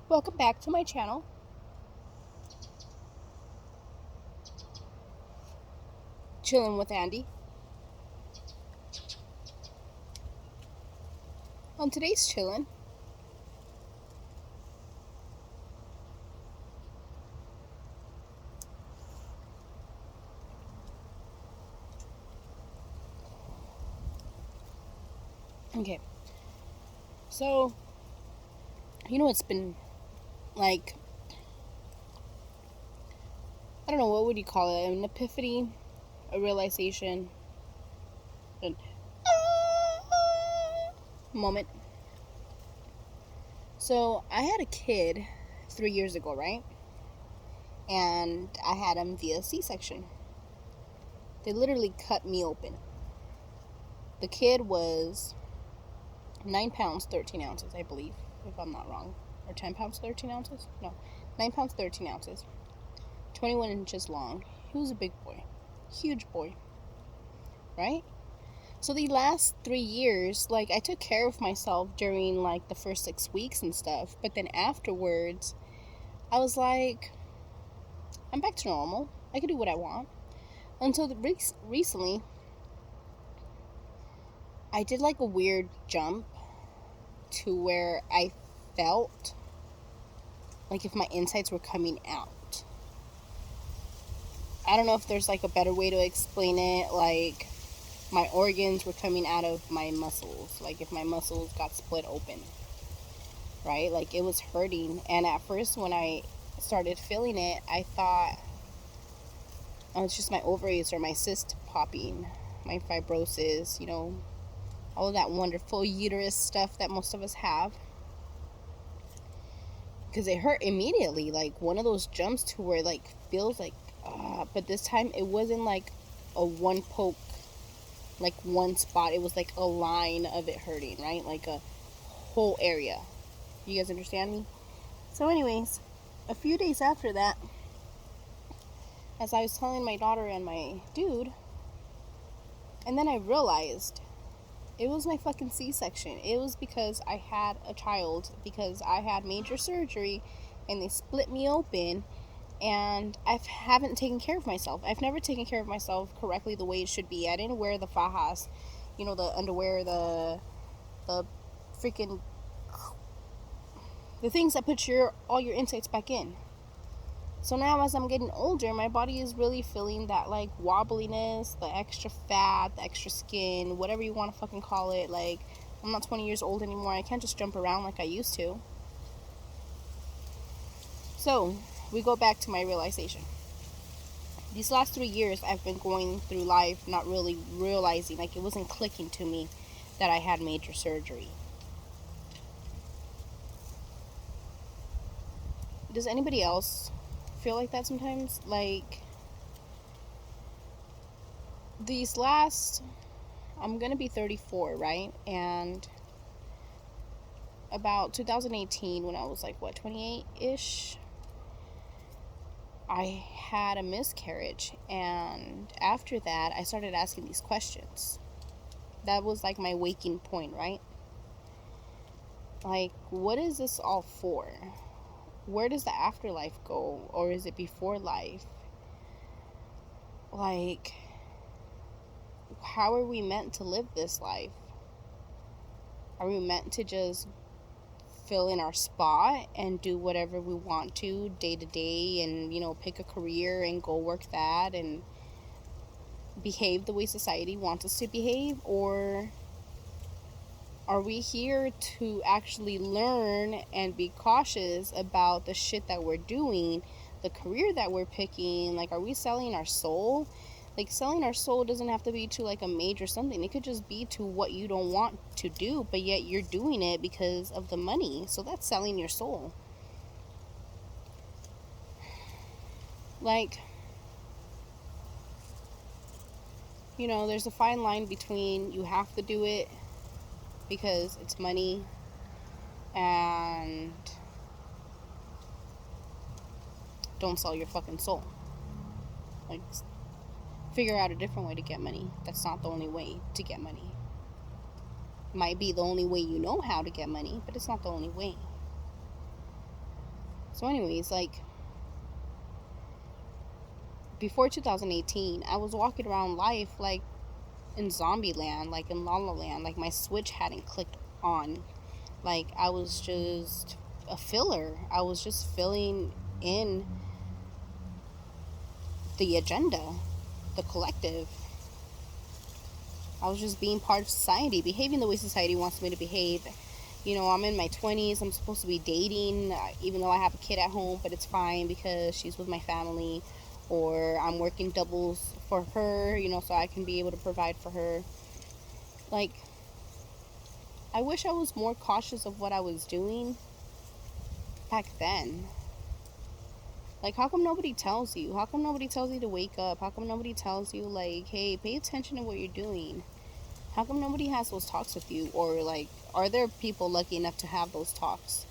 Welcome back to my channel. Chilling with Andy. On today's chillin', okay, so, it's been like, I don't know, what would you call it? An epiphany, a realization, an moment. So, I had a kid 3 years ago, right? And I had him via C-section. They literally cut me open. The kid was 9 pounds, 13 ounces, I believe, if I'm not wrong. Or 10 pounds, 13 ounces? No, 9 pounds, 13 ounces. 21 inches long. He was a big boy. Huge boy. Right? So the last 3 years, like, I took care of myself during, like, the first 6 weeks and stuff. But then afterwards, I was like, I'm back to normal. I can do what I want. Until recently, I did, like, a weird jump to where I felt like if my insides were coming out. I don't know if there's, like, a better way to explain it. Like, my organs were coming out of my muscles. Like, if my muscles got split open. Right? Like, it was hurting. And at first, when I started feeling it, I thought, oh, it's just my ovaries or my cyst popping. My fibrosis, all of that wonderful uterus stuff that most of us have. Because it hurt immediately. Like, one of those jumps to where, like, feels like, but this time it wasn't like a one poke, like one spot. It was like a line of it hurting, right? Like a whole area. You guys understand me? So anyways, a few days after that, as I was telling my daughter and my dude, and then I realized it was my fucking C-section. It was because I had a child, because I had major surgery and they split me open, and I haven't taken care of myself. I've never taken care of myself correctly the way it should be. I didn't wear the fajas, the underwear, the freaking, the things that put all your insides back in. So now as I'm getting older, my body is really feeling that, like, wobbliness, the extra fat, the extra skin, whatever you want to fucking call it. Like, I'm not 20 years old anymore. I can't just jump around like I used to. So, we go back to my realization. These last 3 years, I've been going through life not really realizing, like, it wasn't clicking to me that I had major surgery. Does anybody else feel like that sometimes? Like, I'm gonna be 34, right? And about 2018, when I was like, 28-ish, I had a miscarriage. And after that, I started asking these questions. That was like my waking point, right? Like, what is this all for? Where does the afterlife go? Or is it before life? Like, how are we meant to live this life? Are we meant to just fill in our spot and do whatever we want to day to day and, pick a career and go work that and behave the way society wants us to behave? Or are we here to actually learn and be cautious about the shit that we're doing, the career that we're picking? Like, are we selling our soul? Like, selling our soul doesn't have to be to, like, a major something. It could just be to what you don't want to do, but yet you're doing it because of the money. So that's selling your soul. Like, there's a fine line between you have to do it because it's money and don't sell your fucking soul. Like, figure out a different way to get money. That's not the only way to get money. Might be the only way you know how to get money, but it's not the only way. So anyways, like, before 2018, I was walking around life like in zombie land, like in La La Land. Like, my switch hadn't clicked on. Like, I was just a filler. I was just filling in the agenda, the collective. I was just being part of society, behaving the way society wants me to behave. You know, I'm in my 20s. I'm supposed to be dating, even though I have a kid at home, but it's fine because she's with my family. Or I'm working doubles for her, you know, so I can be able to provide for her. Like, I wish I was more cautious of what I was doing back then. Like, how come nobody tells you? How come nobody tells you to wake up? How come nobody tells you, like, hey, pay attention to what you're doing? How come nobody has those talks with you? Or, like, are there people lucky enough to have those talks,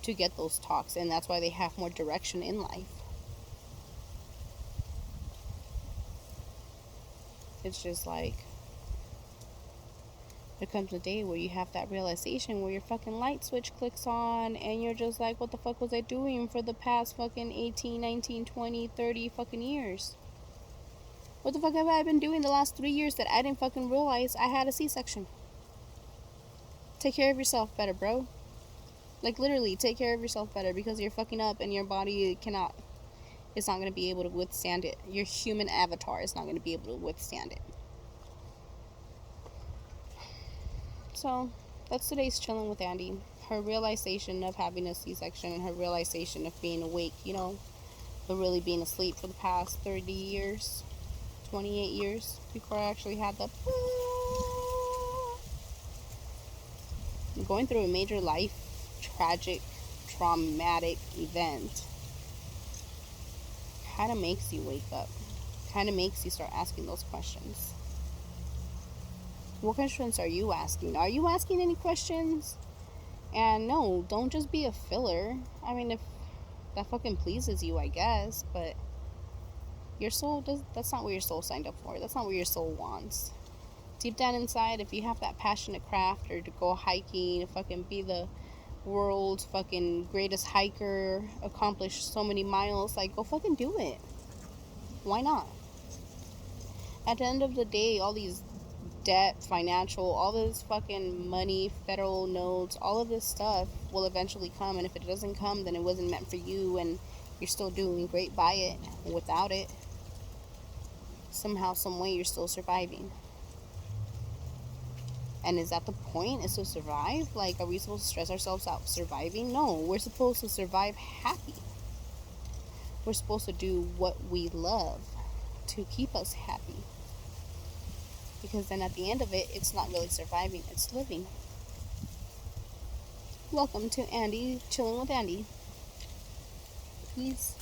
to get those talks, and that's why they have more direction in life? It's just like, there comes a day where you have that realization where your fucking light switch clicks on and you're just like, what the fuck was I doing for the past fucking 18, 19, 20, 30 fucking years? What the fuck have I been doing the last 3 years that I didn't fucking realize I had a C-section? Take care of yourself better, bro. Like, literally, take care of yourself better, because you're fucking up and your body cannot, it's not going to be able to withstand it. Your human avatar is not going to be able to withstand it. So, that's today's Chilling with Andy. Her realization of having a C-section and her realization of being awake, you know, but really being asleep for the past 30 years, 28 years before I actually had the going through a major life, tragic, traumatic event kind of makes you wake up, kind of makes you start asking those questions. What questions are you asking? Are you asking any questions? And no, don't just be a filler. I mean, if that fucking pleases you, I guess, but your soul does, that's not what your soul signed up for. That's not what your soul wants. Deep down inside, if you have that passion to craft or to go hiking, to fucking be the world's fucking greatest hiker, accomplish so many miles, like, go fucking do it. Why not? At the end of the day, all these debt, financial, all this fucking money, federal notes, all of this stuff will eventually come, and if it doesn't come, then it wasn't meant for you, and you're still doing great by it. Without it, somehow, some way, you're still surviving. And is that the point? Is to survive? Like, are we supposed to stress ourselves out surviving? No, we're supposed to survive happy. We're supposed to do what we love to keep us happy. Because then at the end of it, it's not really surviving, it's living. Welcome to Andy, Chilling with Andy. Peace.